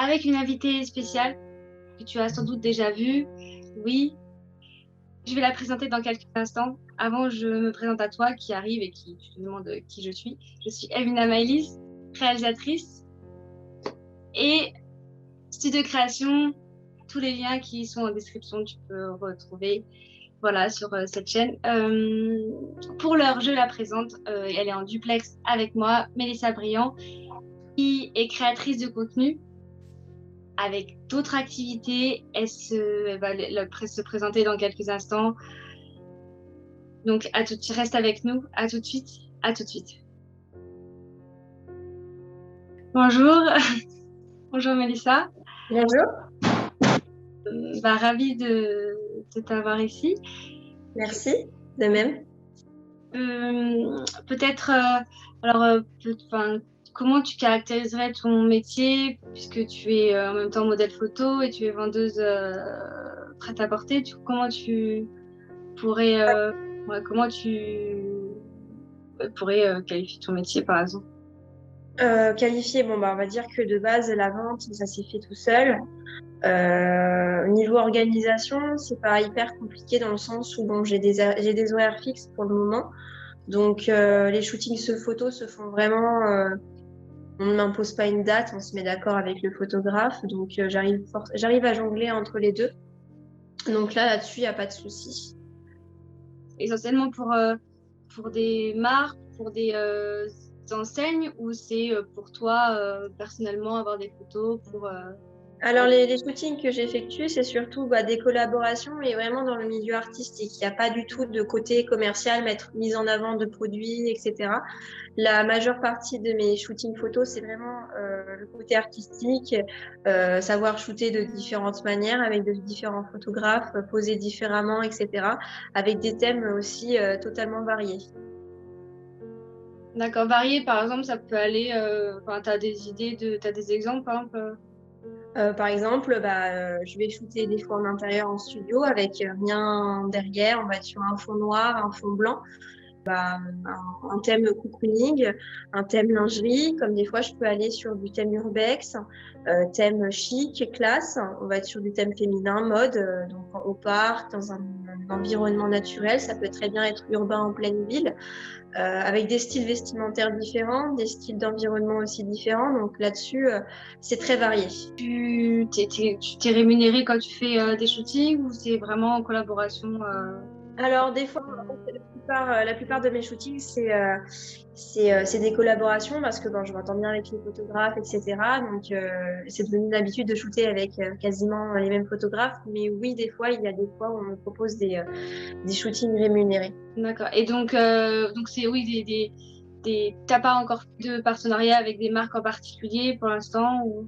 avec une invitée spéciale que tu as sans doute déjà vue. Oui, je vais la présenter dans quelques instants. Avant, je me présente à toi qui arrive et qui tu te demandes qui je suis. Je suis Elvina Maïlis, réalisatrice et studio de création. Tous les liens qui sont en description, tu peux retrouver voilà, sur cette chaîne. Pour l'heure, je la présente. Elle est en duplex avec moi, Mélissa Briand, qui est créatrice de contenu avec d'autres activités. Elle va se présenter dans quelques instants. Donc, tu restes avec nous. À tout de suite. À tout de suite. Bonjour. Bonjour Mélissa. Bonjour, Ravie de t'avoir ici. merci, de même. Peut-être, comment tu caractériserais ton métier, puisque tu es en même temps modèle photo et tu es vendeuse prêt-à-porter. Comment tu pourrais, qualifier ton métier, par exemple? Qualifié, bon, on va dire que de base, la vente, ça s'est fait tout seul. Niveau organisation, c'est pas hyper compliqué dans le sens où bon, j'ai des horaires fixes pour le moment. Donc, les shootings photos se font vraiment. On ne m'impose pas une date, on se met d'accord avec le photographe. Donc, j'arrive à jongler entre les deux. Donc là-dessus, il n'y a pas de souci. Essentiellement pour des marques, pour des enseignes, ou c'est pour toi personnellement avoir des photos pour Alors, les shootings que j'effectue, c'est surtout des collaborations, mais vraiment dans le milieu artistique. Il n'y a pas du tout de côté commercial, mettre mise en avant de produits, etc. La majeure partie de mes shootings photos, c'est vraiment le côté artistique, savoir shooter de différentes manières, avec de différents photographes, poser différemment, etc. Avec des thèmes aussi totalement variés. D'accord, varié, par exemple, ça peut aller. Tu as des idées, tu as des exemples, par exemple Par exemple, je vais shooter des fois en intérieur en studio avec rien derrière. On va être sur un fond noir, un fond blanc. Un thème cocooning, un thème lingerie, comme des fois je peux aller sur du thème urbex, thème chic, classe, on va être sur du thème féminin, mode, donc au parc, dans un environnement naturel, ça peut très bien être urbain en pleine ville, avec des styles vestimentaires différents, des styles d'environnement aussi différents, donc là-dessus c'est très varié. Tu t'es rémunéré quand tu fais des shootings ou c'est vraiment en collaboration Alors, des fois, la plupart de mes shootings, c'est des collaborations parce que je m'entends bien avec les photographes, etc. Donc, c'est devenu une habitude de shooter avec quasiment les mêmes photographes. Mais oui, il y a des fois où on me propose des shootings rémunérés. D'accord. Et donc c'est oui, t'as pas encore de partenariat avec des marques en particulier pour l'instant ou...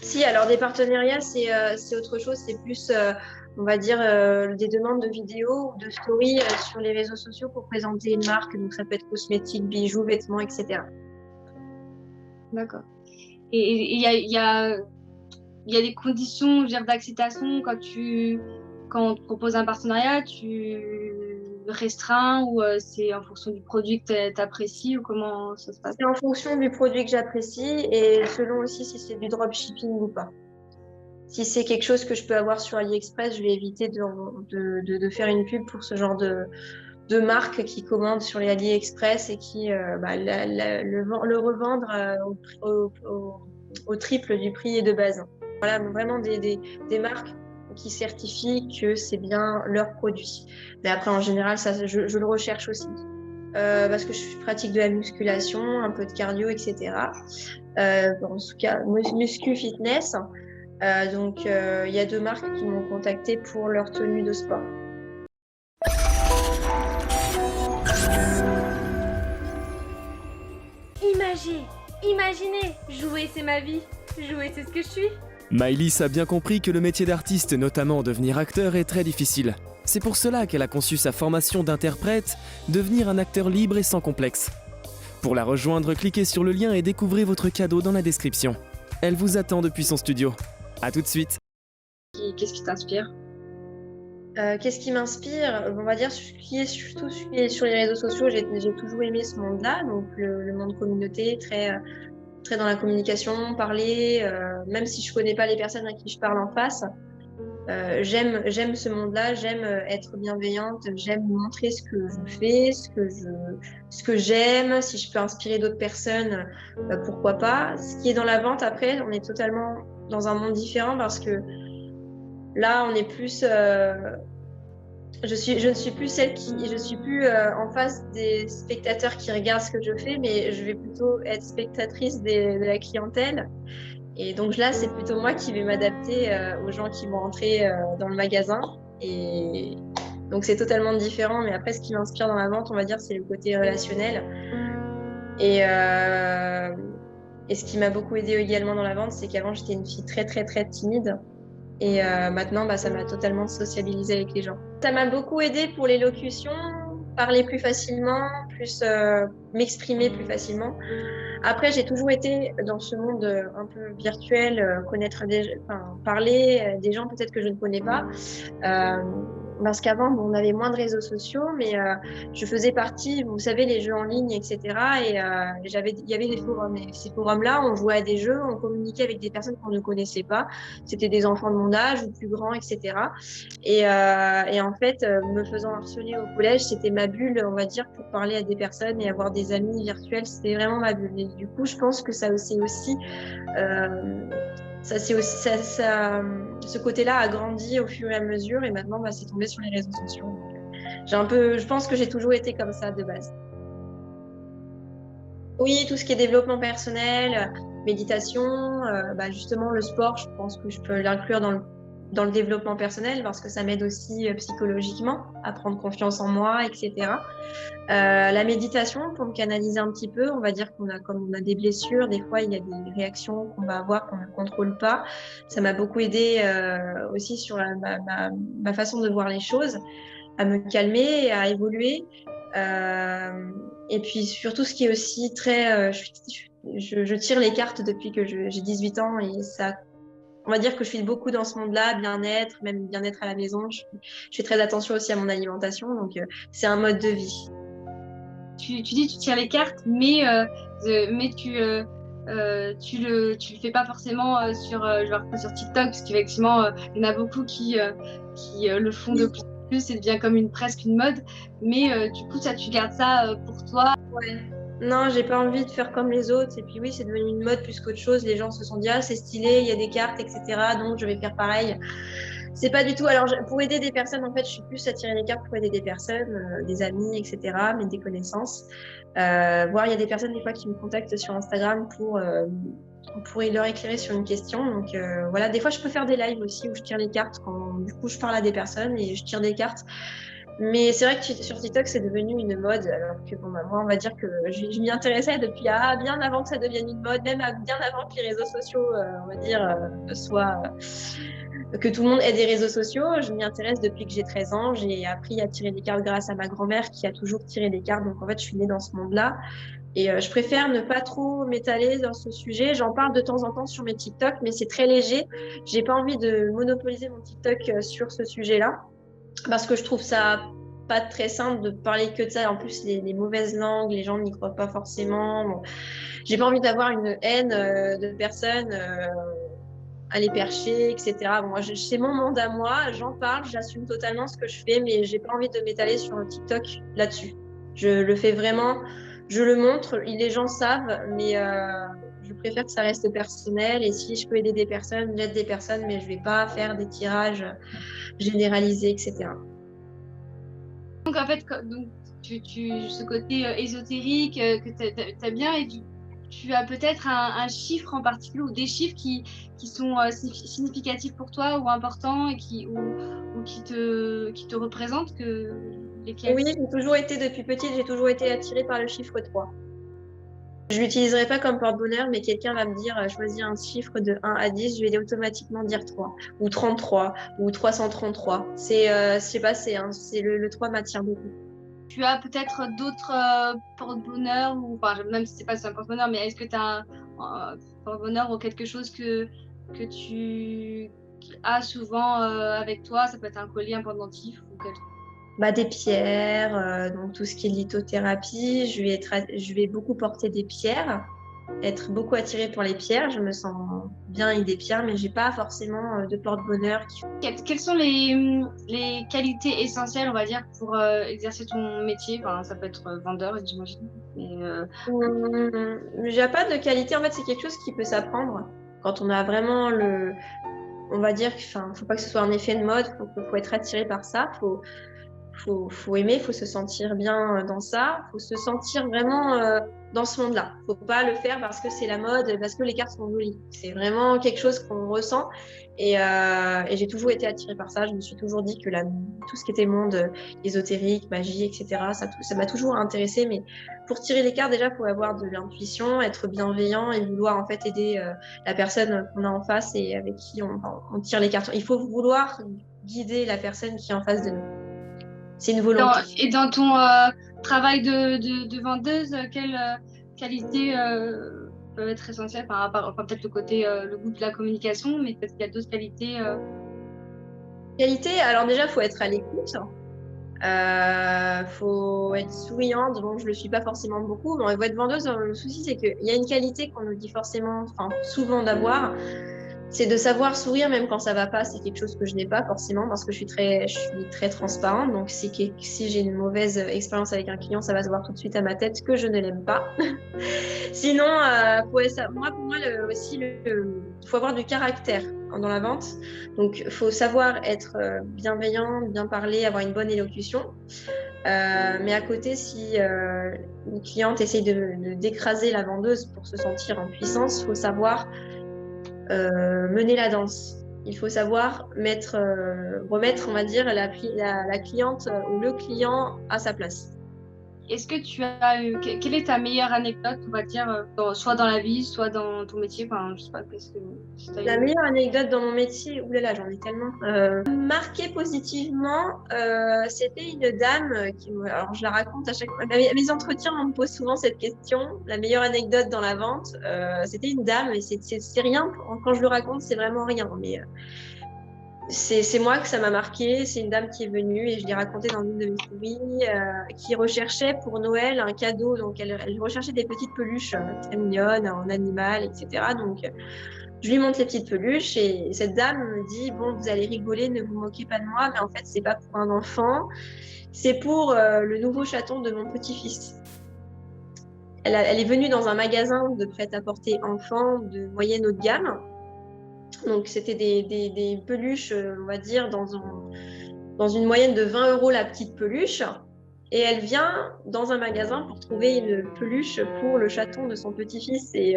Si, alors des partenariats, c'est autre chose. C'est plus, on va dire, des demandes de vidéos ou de stories sur les réseaux sociaux pour présenter une marque. Donc, ça peut être cosmétique, bijoux, vêtements, etc. D'accord. Et il y a des conditions, je veux dire, d'acceptation quand on te propose un partenariat, tu restreins ou c'est en fonction du produit que tu apprécies ou comment ça se passe? C'est en fonction du produit que j'apprécie et selon aussi si c'est du dropshipping ou pas. Si c'est quelque chose que je peux avoir sur AliExpress, je vais éviter de faire une pub pour ce genre de marque qui commande sur les AliExpress et qui le revendre au triple du prix de base. Voilà, vraiment des marques qui certifient que c'est bien leur produit. Mais après, en général, ça, je le recherche aussi. Parce que je pratique de la musculation, un peu de cardio, etc. En tout cas, muscu fitness. Donc, il y a deux marques qui m'ont contacté pour leur tenue de sport. Imaginez, jouer c'est ma vie, jouer c'est ce que je suis. Maïlis a bien compris que le métier d'artiste, notamment devenir acteur, est très difficile. C'est pour cela qu'elle a conçu sa formation d'interprète, devenir un acteur libre et sans complexe. Pour la rejoindre, cliquez sur le lien et découvrez votre cadeau dans la description. Elle vous attend depuis son studio. A tout de suite. Qu'est-ce qui t'inspire? Qu'est-ce qui m'inspire? On va dire surtout sur les réseaux sociaux. J'ai toujours aimé ce monde-là, donc le monde communauté, très très dans la communication, parler, même si je connais pas les personnes à qui je parle en face. J'aime ce monde-là, j'aime être bienveillante, j'aime montrer ce que je fais, ce que j'aime. Si je peux inspirer d'autres personnes, pourquoi pas. Ce qui est dans la vente, après, on est totalement dans un monde différent parce que là, on est plus. Je ne suis plus je suis plus en face des spectateurs qui regardent ce que je fais, mais je vais plutôt être spectatrice de la clientèle. Et donc là, c'est plutôt moi qui vais m'adapter aux gens qui vont entrer dans le magasin. Et donc c'est totalement différent. Mais après, ce qui m'inspire dans la vente, on va dire, c'est le côté relationnel. Et, euh, et ce qui m'a beaucoup aidé également dans la vente, c'est qu'avant, j'étais une fille très, très, très timide. Et maintenant, ça m'a totalement sociabilisée avec les gens. Ça m'a beaucoup aidé pour l'élocution, parler plus facilement, plus m'exprimer plus facilement. Après, j'ai toujours été dans ce monde un peu virtuel, parler des gens peut-être que je ne connais pas. Parce qu'avant, on avait moins de réseaux sociaux, mais je faisais partie, vous savez, les jeux en ligne, etc. Et il y avait des forums. Et ces forums-là, on jouait à des jeux, on communiquait avec des personnes qu'on ne connaissait pas. C'était des enfants de mon âge ou plus grands, etc. Et en fait, me faisant harceler au collège, c'était ma bulle, on va dire, pour parler à des personnes et avoir des amis virtuels. C'était vraiment ma bulle. Et du coup, je pense que ça c'est aussi ce côté-là a grandi au fur et à mesure et maintenant c'est tombé sur les réseaux sociaux. Donc, je pense que j'ai toujours été comme ça de base. Oui, tout ce qui est développement personnel, méditation, justement le sport, je pense que je peux l'inclure dans le développement personnel parce que ça m'aide aussi psychologiquement à prendre confiance en moi, etc. La méditation pour me canaliser un petit peu, on va dire comme on a des blessures, des fois il y a des réactions qu'on va avoir qu'on ne contrôle pas. Ça m'a beaucoup aidé aussi sur ma façon de voir les choses, à me calmer, à évoluer. Et puis surtout ce qui est aussi très, je tire les cartes depuis que j'ai 18 ans et ça. On va dire que je suis beaucoup dans ce monde-là, bien-être, même bien-être à la maison. Je fais très attention aussi à mon alimentation, donc c'est un mode de vie. Tu dis tu tires les cartes, mais tu le fais pas forcément sur TikTok, parce qu'effectivement, il y en a beaucoup qui le font de plus en plus, c'est devient comme presque une mode. Mais du coup, tu gardes ça pour toi. Ouais. Non, j'ai pas envie de faire comme les autres. Et puis oui, c'est devenu une mode plus qu'autre chose. Les gens se sont dit, ah, c'est stylé, il y a des cartes, etc. Donc je vais faire pareil. C'est pas du tout. Alors, pour aider des personnes, en fait, je suis plus à tirer les cartes pour aider des personnes, des amis, etc., mais des connaissances. Voire, il y a des personnes, des fois, qui me contactent sur Instagram pour leur éclairer sur une question. Donc, voilà, des fois, je peux faire des lives aussi où je tire les cartes quand, du coup, je parle à des personnes et je tire des cartes. Mais c'est vrai que sur TikTok, c'est devenu une mode, alors que moi, on va dire que je m'y intéressais depuis bien avant que ça devienne une mode, même bien avant que les réseaux sociaux, on va dire, que tout le monde ait des réseaux sociaux. Je m'y intéresse depuis que j'ai 13 ans. J'ai appris à tirer des cartes grâce à ma grand-mère qui a toujours tiré des cartes. Donc, en fait, je suis née dans ce monde-là. Et je préfère ne pas trop m'étaler dans ce sujet. J'en parle de temps en temps sur mes TikTok, mais c'est très léger. J'ai pas envie de monopoliser mon TikTok sur ce sujet-là. Parce que je trouve ça pas très simple de parler que de ça. En plus, les mauvaises langues, les gens n'y croient pas forcément. Bon, j'ai pas envie d'avoir une haine de personnes à les percher, etc. Bon, moi, c'est mon monde à moi. J'en parle, j'assume totalement ce que je fais, mais j'ai pas envie de m'étaler sur le TikTok là-dessus. Je le fais vraiment, je le montre, les gens savent, mais je préfère que ça reste personnel. Et si je peux aider des personnes, j'aide des personnes, mais je vais pas faire des tirages généralisé, etc. Donc en fait, ce côté ésotérique que tu as bien, et tu as peut-être un chiffre en particulier ou des chiffres qui sont significatifs pour toi ou importants et qui te représentent lesquels? Oui, depuis petite, j'ai toujours été attirée par le chiffre 3. Je ne l'utiliserai pas comme porte-bonheur, mais quelqu'un va me dire choisis un chiffre de 1 à 10, je vais automatiquement dire 3, ou 33, ou 333. Je sais pas, le 3 m'attire beaucoup. Tu as peut-être d'autres porte-bonheur, ou enfin, même si c'est pas un porte-bonheur, mais est-ce que tu as un porte-bonheur ou quelque chose que tu as souvent avec toi? Ça peut être un collier, un pendentif ou quelque chose. Des pierres, donc tout ce qui est lithothérapie, je vais beaucoup porter des pierres. être beaucoup attirée pour les pierres. Je me sens bien avec des pierres, mais j'ai pas forcément de porte-bonheur. Quelles sont les qualités essentielles, on va dire, pour exercer ton métier? Enfin, ça peut être vendeur, j'imagine. J'ai pas de qualité. En fait, c'est quelque chose qui peut s'apprendre quand on a vraiment on va dire, enfin, faut pas que ce soit un effet de mode. Faut être attiré par ça. Faut aimer, faut se sentir bien dans ça, faut se sentir vraiment dans ce monde-là. Faut pas le faire parce que c'est la mode, parce que les cartes sont jolies. C'est vraiment quelque chose qu'on ressent et j'ai toujours été attirée par ça. Je me suis toujours dit que tout ce qui était monde ésotérique, magie, etc., ça m'a toujours intéressée. Mais pour tirer les cartes, déjà, faut avoir de l'intuition, être bienveillant et vouloir en fait aider la personne qu'on a en face et avec qui on tire les cartes. Il faut vouloir guider la personne qui est en face de nous. C'est une volonté. Et dans ton travail de vendeuse, quelles qualités peuvent être essentielles par rapport, enfin, peut-être le côté, le goût de la communication, mais peut-être qu'il y a d'autres qualités. Qualité, alors déjà, il faut être à l'écoute. Faut être souriante. Bon, je le suis pas forcément beaucoup, mais on va être vendeuse. Le souci, c'est qu'il y a une qualité qu'on nous dit forcément, enfin, souvent d'avoir. C'est de savoir sourire même quand ça va pas. C'est quelque chose que je n'ai pas forcément parce que je suis très transparente. Donc si j'ai une mauvaise expérience avec un client, ça va se voir tout de suite à ma tête que je ne l'aime pas. Sinon, pour moi, il faut avoir du caractère dans la vente. Donc, il faut savoir être bienveillant, bien parler, avoir une bonne élocution. Mais à côté, si une cliente essaye d'écraser la vendeuse pour se sentir en puissance, il faut savoir mener la danse. Il faut savoir remettre, on va dire, la cliente ou le client à sa place. Est-ce que tu as eu... Quelle est ta meilleure anecdote, on va dire, soit dans la vie, soit dans ton métier? Enfin, je sais pas, La meilleure anecdote dans mon métier, oulala, j'en ai tellement. Marquée positivement, c'était une dame alors je la raconte à chaque fois. À mes entretiens, on me pose souvent cette question. La meilleure anecdote dans la vente, c'était une dame, et c'est rien. Quand je le raconte, c'est vraiment rien. Mais c'est moi que ça m'a marqué. C'est une dame qui est venue et je l'ai raconté dans une de mes stories, qui recherchait pour Noël un cadeau. Donc elle recherchait des petites peluches très mignonnes, en animal, etc. Donc je lui montre les petites peluches et cette dame me dit « Bon, vous allez rigoler, ne vous moquez pas de moi, mais en fait, c'est pas pour un enfant, c'est pour le nouveau chaton de mon petit-fils. » Elle est venue dans un magasin de prêt-à-porter enfant de moyenne haut de gamme. Donc, c'était des peluches, on va dire, dans une moyenne de 20 € la petite peluche. Et elle vient dans un magasin pour trouver une peluche pour le chaton de son petit-fils. Et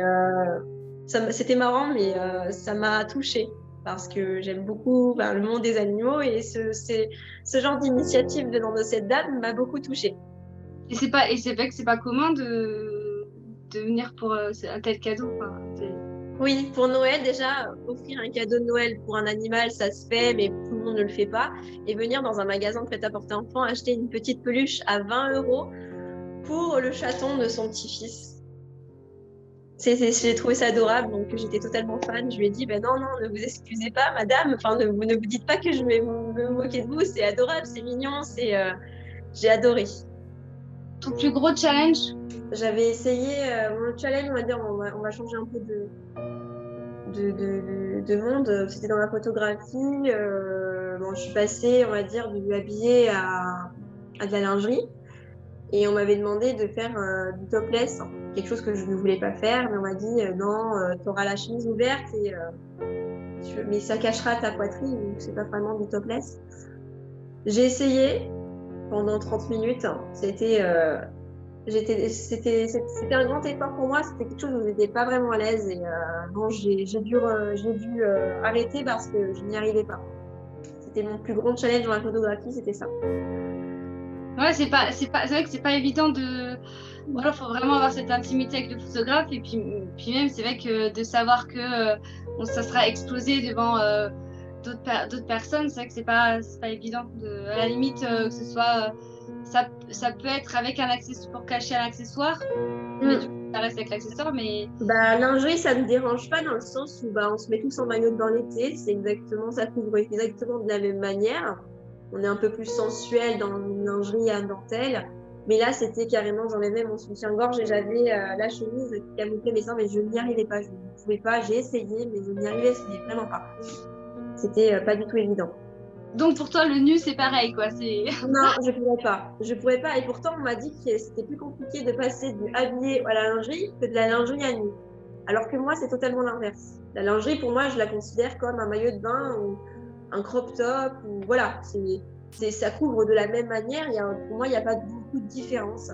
c'était marrant, mais ça m'a touchée parce que j'aime beaucoup le monde des animaux et ce genre d'initiative venant de cette dame m'a beaucoup touchée. Et c'est vrai que c'est pas commun de venir pour un tel cadeau. Enfin, oui, pour Noël, déjà, offrir un cadeau de Noël pour un animal, ça se fait, mais tout le monde ne le fait pas. Et venir dans un magasin de prêt-à-porter enfant, acheter une petite peluche à 20 € pour le chaton de son petit-fils. J'ai trouvé ça adorable, donc j'étais totalement fan. Je lui ai dit, non, ne vous excusez pas, madame. Enfin, ne vous dites pas que je vais me moquer de vous. C'est adorable, c'est mignon, j'ai adoré. Ton plus gros challenge? J'avais essayé mon challenge, on va dire, on va changer un peu de monde. C'était dans la photographie. Je suis passée, on va dire, du habillé à de la lingerie. Et on m'avait demandé de faire du topless, quelque chose que je ne voulais pas faire, mais on m'a dit non, tu auras la chemise ouverte, mais ça cachera ta poitrine, donc c'est pas vraiment du topless. J'ai essayé pendant 30 minutes, c'était un grand effort pour moi, c'était quelque chose où je n'étais pas vraiment à l'aise et j'ai dû arrêter parce que je n'y arrivais pas. C'était mon plus grand challenge dans la photographie, c'était ça. Ouais, c'est vrai que c'est pas évident de. Voilà, faut vraiment avoir cette intimité avec le photographe et puis même c'est vrai que de savoir que ça sera exposé devant d'autres personnes, c'est vrai que c'est pas évident. À la limite que ce soit ça peut être avec un accessoire pour cacher un accessoire, mais du coup ça reste avec l'accessoire. Mais lingerie, ça me dérange pas dans le sens où on se met tous en maillot de bain l'été, c'est exactement, ça couvre exactement de la même manière. On est un peu plus sensuel dans une lingerie à dentelle, Mais là, c'était carrément, j'enlevais mon soutien-gorge et j'avais la chemise qui camouflait mes seins, mais je n'y arrivais pas. Je ne pouvais pas, j'ai essayé, mais je n'y arrivais vraiment pas. C'était pas du tout évident. Donc pour toi, le nu, c'est pareil, quoi. Non, je pouvais pas. Je pouvais pas. Et pourtant, on m'a dit que c'était plus compliqué de passer du habillé à la lingerie que de la lingerie à nu. Alors que moi, c'est totalement l'inverse. La lingerie, pour moi, je la considère comme un maillot de bain ou un crop top. Ou voilà, ça couvre de la même manière. Pour moi, il n'y a pas beaucoup de différence.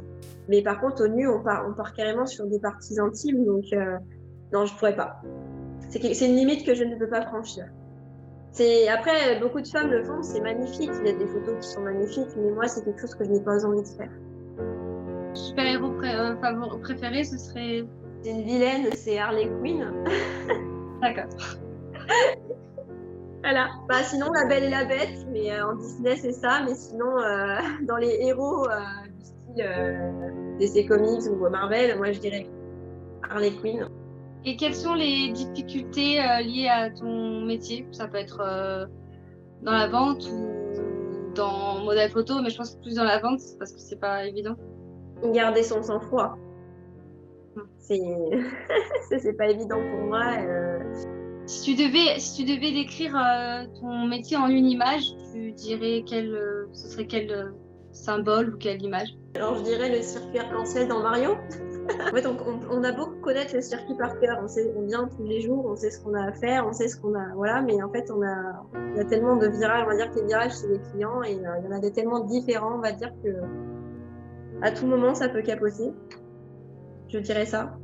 Mais par contre, au nu, on part carrément sur des parties intimes. Donc, non, je ne pourrais pas. C'est une limite que je ne peux pas franchir. Après, beaucoup de femmes le font, c'est magnifique. Il y a des photos qui sont magnifiques, mais moi, c'est quelque chose que je n'ai pas envie de faire. Super-héros préféré, ce serait... C'est une vilaine, c'est Harley Quinn. D'accord. Voilà. Bah, sinon, La Belle et la Bête, mais en Disney, c'est ça. Mais sinon, dans les héros du style DC Comics ou Marvel, moi, je dirais Harley Quinn. Et quelles sont les difficultés liées à ton métier? Ça peut être dans la vente ou dans modèle photo, mais je pense que plus dans la vente parce que c'est pas évident. Garder son sang-froid. C'est pas évident pour moi. Si tu devais décrire ton métier en une image, tu dirais ce serait quel symbole ou quelle image? Alors, je dirais le circuit arc-en-ciel dans Mario. En fait, on a beau connaître le circuit par cœur, on vient tous les jours, on sait ce qu'on a à faire, on sait ce qu'on a, voilà, mais en fait, on a tellement de virages, on va dire que les virages, c'est les clients, et il y en a tellement différents, on va dire que à tout moment, ça peut capoter. Je dirais ça.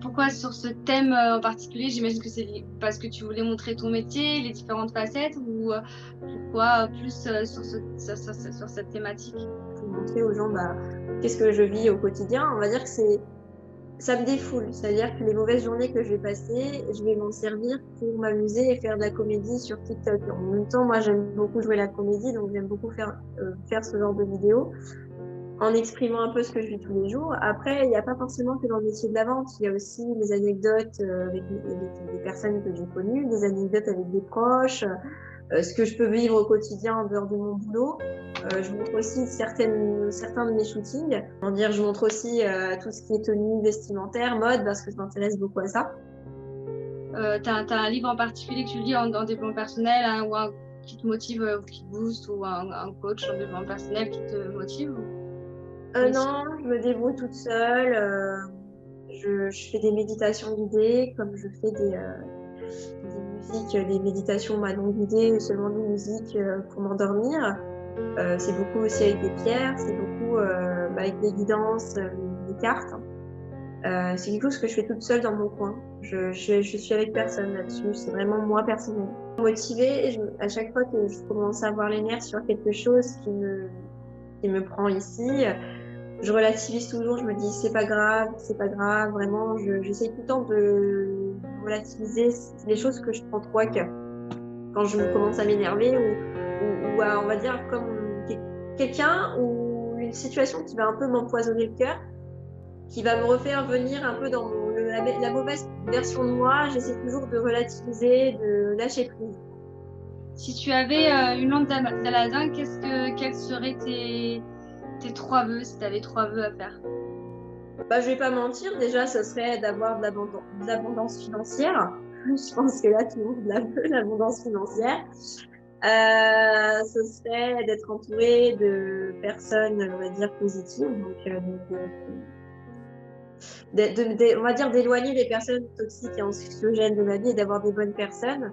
Pourquoi sur ce thème en particulier? J'imagine que c'est parce que tu voulais montrer ton métier, les différentes facettes, ou pourquoi plus sur cette thématique? Pour montrer aux gens qu'est-ce que je vis au quotidien. On va dire que ça me défoule. C'est-à-dire que les mauvaises journées que je vais passer, je vais m'en servir pour m'amuser et faire de la comédie sur TikTok. En même temps, moi, j'aime beaucoup jouer la comédie, donc j'aime beaucoup faire ce genre de vidéos en exprimant un peu ce que je vis tous les jours. Après, il n'y a pas forcément que dans le métier de la vente. Il y a aussi des anecdotes avec des personnes que j'ai connues, des anecdotes avec des proches, ce que je peux vivre au quotidien en dehors de mon boulot. Je montre aussi certains de mes shootings. Je montre aussi tout ce qui est tenue vestimentaire, mode, parce que je m'intéresse beaucoup à ça. T'as un livre en particulier que tu lis en développement personnel, hein, ou qui te motive ou qui te booste, ou un coach en développement personnel qui te motive Non, je me débrouille toute seule. Je fais des méditations guidées, comme je fais des musiques, des méditations non guidées, seulement des musiques pour m'endormir. C'est beaucoup aussi avec des pierres, c'est beaucoup avec des guidances, des cartes. C'est quelque chose que je fais toute seule dans mon coin. Je suis avec personne là-dessus, c'est vraiment moi personnel. Motivée, à chaque fois que je commence à avoir les nerfs sur quelque chose qui me prend ici, je relativise toujours, je me dis c'est pas grave, vraiment, j'essaie tout le temps de relativiser les choses que je prends trop à cœur. Quand je commence à m'énerver ou à, on va dire, comme quelqu'un ou une situation qui va un peu m'empoisonner le cœur, qui va me refaire venir un peu dans la mauvaise version de moi, j'essaie toujours de relativiser, de lâcher prise. Si tu avais une lampe d'Aladin, quels seraient tes 3 vœux, si tu avais 3 vœux à faire? Je vais pas mentir, déjà, ce serait d'avoir de l'abondance financière. Je pense que là, tout le monde veut, l'abondance financière. Ce serait d'être entourée de personnes, on va dire, positives. Donc, on va dire d'éloigner les personnes toxiques et anxiogènes de ma vie et d'avoir des bonnes personnes.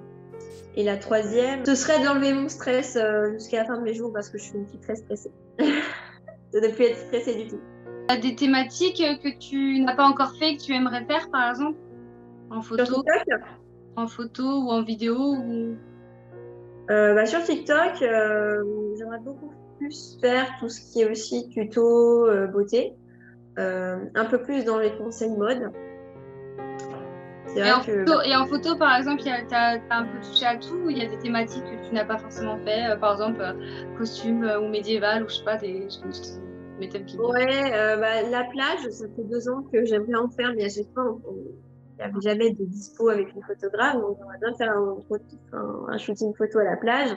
Et la 3e, ce serait d'enlever mon stress jusqu'à la fin de mes jours parce que je suis une fille très stressée. De ne plus être stressée du tout. Tu as des thématiques que tu n'as pas encore fait, que tu aimerais faire par exemple? En photo? Sur TikTok? En photo ou en vidéo Sur TikTok, j'aimerais beaucoup plus faire tout ce qui est aussi tuto, beauté. Un peu plus dans les conseils mode. Et en photo, par exemple, tu as un peu touché à tout, ou il y a des thématiques que tu n'as pas forcément fait, par exemple costume ou médiéval, ou je sais pas, mes thèmes qui viennent. Ouais, la plage, ça fait 2 ans que j'aimerais en faire, mais à chaque fois, il n'y avait jamais de dispo avec les photographes, donc on va bien faire un shooting photo à la plage.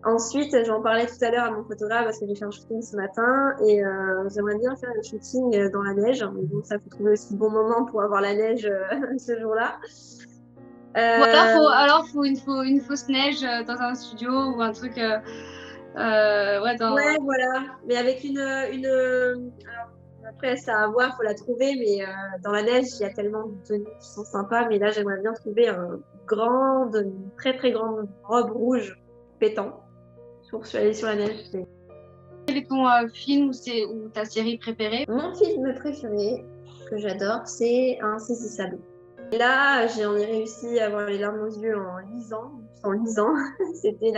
Ensuite, j'en parlais tout à l'heure à mon photographe parce que j'ai fait un shooting ce matin et j'aimerais bien faire le shooting dans la neige. Mais bon, ça faut trouver aussi le bon moment pour avoir la neige ce jour-là. Ou alors faut une fausse neige dans un studio ou un truc. Ouais, voilà. Mais avec alors, après, ça à voir, faut la trouver. Mais dans la neige, il y a tellement de tenues qui sont sympas. Mais là, j'aimerais bien trouver une très très grande robe rouge pétant pour aller sur la neige. Quel est ton film ou ta série préférée? Mon film préféré que j'adore, c'est Insaisissable. Et là, j'en ai réussi à avoir les larmes aux yeux en lisant. C'était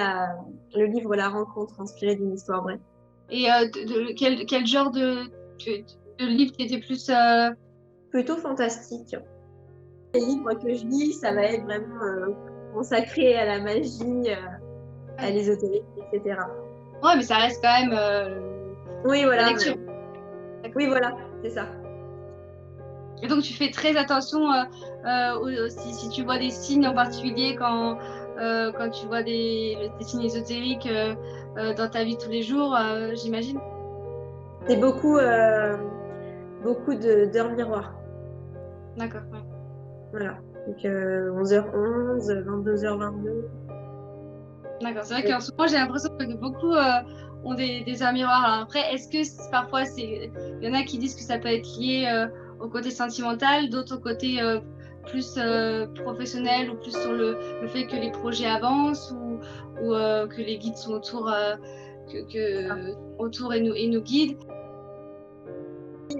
le livre La Rencontre, inspiré d'une histoire vraie. Et quel genre de livre t'étais plus Plutôt fantastique. Les livres que je lis, ça va être vraiment consacré à la magie, à l'ésotérisme, etc. Ouais, mais ça reste quand même oui, voilà. la lecture. Oui, voilà, c'est ça. Et donc tu fais très attention si tu vois des signes en particulier quand tu vois des signes ésotériques dans ta vie de tous les jours, j'imagine. C'est beaucoup d'heures miroirs. D'accord. Ouais. Voilà. Donc 11h11, 22h22. D'accord. C'est vrai qu'en ce moment j'ai l'impression que beaucoup ont des heures miroirs. Alors après, est-ce que parfois il y en a qui disent que ça peut être lié au côté sentimental, d'autres au côté plus professionnel ou plus sur le fait que les projets avancent ou que les guides sont autour et nous guident.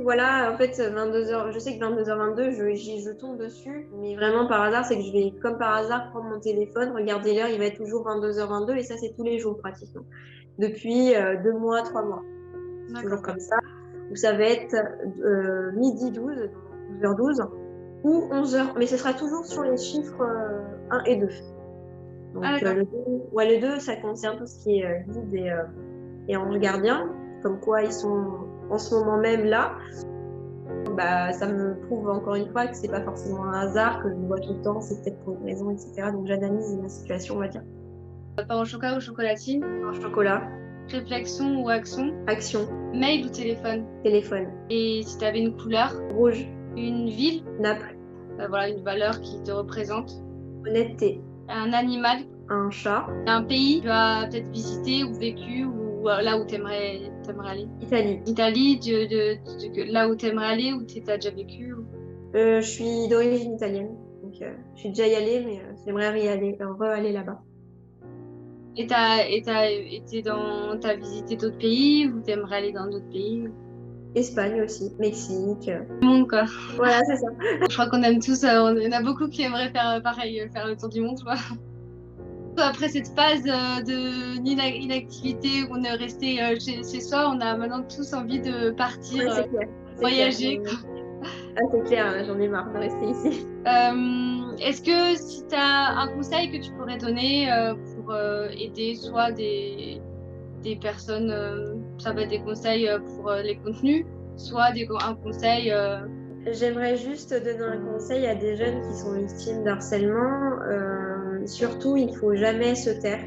Voilà, en fait, 22h, je sais que 22h22, je tombe dessus, mais vraiment par hasard, c'est que je vais, comme par hasard, prendre mon téléphone, regarder l'heure, il va être toujours 22h22, et ça, c'est tous les jours pratiquement. Depuis 2 mois, 3 mois. C'est toujours comme ça. Où ça va être midi 12, 12h12, ou 11h, mais ce sera toujours sur les chiffres 1 et 2. Donc le 2, ça concerne tout ce qui est guide et ange gardien, comme quoi ils sont en ce moment même là. Bah, ça me prouve encore une fois que c'est pas forcément un hasard, que je le vois tout le temps, c'est peut-être pour une raison, etc. Donc j'analyse la situation, on va dire. Pain au chocolat ou chocolatine? Pain au chocolat. Réflexion ou action? Action. Mail ou téléphone? Téléphone. Et si tu avais une couleur? Rouge. Une ville? Naples. Voilà, une valeur qui te représente. Honnêteté. Un animal? Un chat. Un pays que tu as peut-être visité ou vécu ou là où tu aimerais aller? Italie. Italie, là où tu aimerais aller ou tu as déjà vécu Je suis d'origine italienne, donc je suis déjà y allée, mais j'aimerais re-aller là-bas. Et t'as visité d'autres pays ou tu aimerais aller dans d'autres pays? Espagne aussi, Mexique. Tout le monde, quoi. Voilà, c'est ça. Je crois qu'on aime tous, il y en a beaucoup qui aimeraient faire pareil, faire le tour du monde, je vois. Après cette phase d'inactivité où on est resté chez soi, on a maintenant tous envie de partir, c'est clair. voyager. C'est clair, j'en ai marre de rester ici. Est-ce que si tu as un conseil que tu pourrais donner pour aider soit des personnes, ça va être des conseils pour les contenus, soit un conseil... J'aimerais juste donner un conseil à des jeunes qui sont victimes d'harcèlement. Surtout, il ne faut jamais se taire,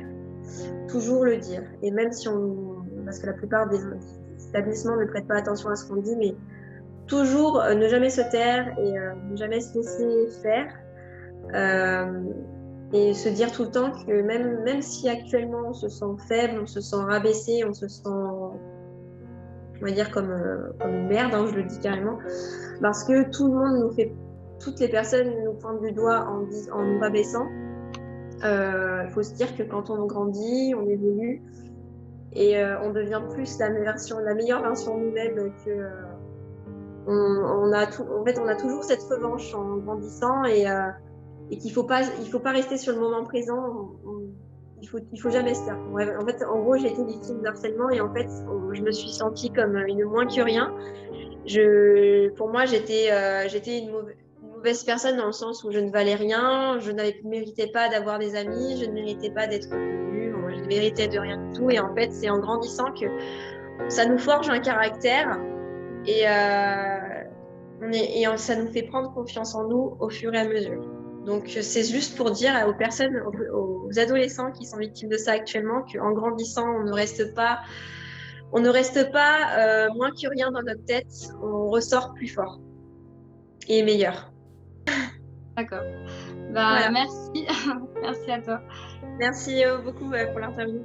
toujours le dire. Et même si parce que la plupart des établissements ne prêtent pas attention à ce qu'on dit, mais toujours ne jamais se taire et ne jamais se laisser faire. Et se dire tout le temps que même si actuellement on se sent faible, on se sent rabaissé, on se sent, on va dire, comme une merde, hein, je le dis carrément, parce que tout le monde toutes les personnes nous pointent du doigt en nous rabaissant. Il faut se dire que quand on grandit, on évolue et on devient plus la meilleure version de nous-mêmes que on a toujours cette revanche en grandissant et qu'il faut pas rester sur le moment présent. Il faut jamais se taire. En fait, en gros, j'ai été victime d'harcèlement et en fait, je me suis sentie comme une moins que rien. Pour moi, j'étais une mauvaise personne dans le sens où je ne valais rien, je ne méritais pas d'avoir des amis, je ne méritais pas d'être connue, je ne méritais de rien du tout. Et en fait, c'est en grandissant que ça nous forge un caractère et ça nous fait prendre confiance en nous au fur et à mesure. Donc, c'est juste pour dire aux personnes, aux adolescents qui sont victimes de ça actuellement, qu'en grandissant, on ne reste pas moins que rien dans notre tête, on ressort plus fort et meilleur. D'accord. Voilà. Merci. Merci à toi. Merci beaucoup pour l'interview.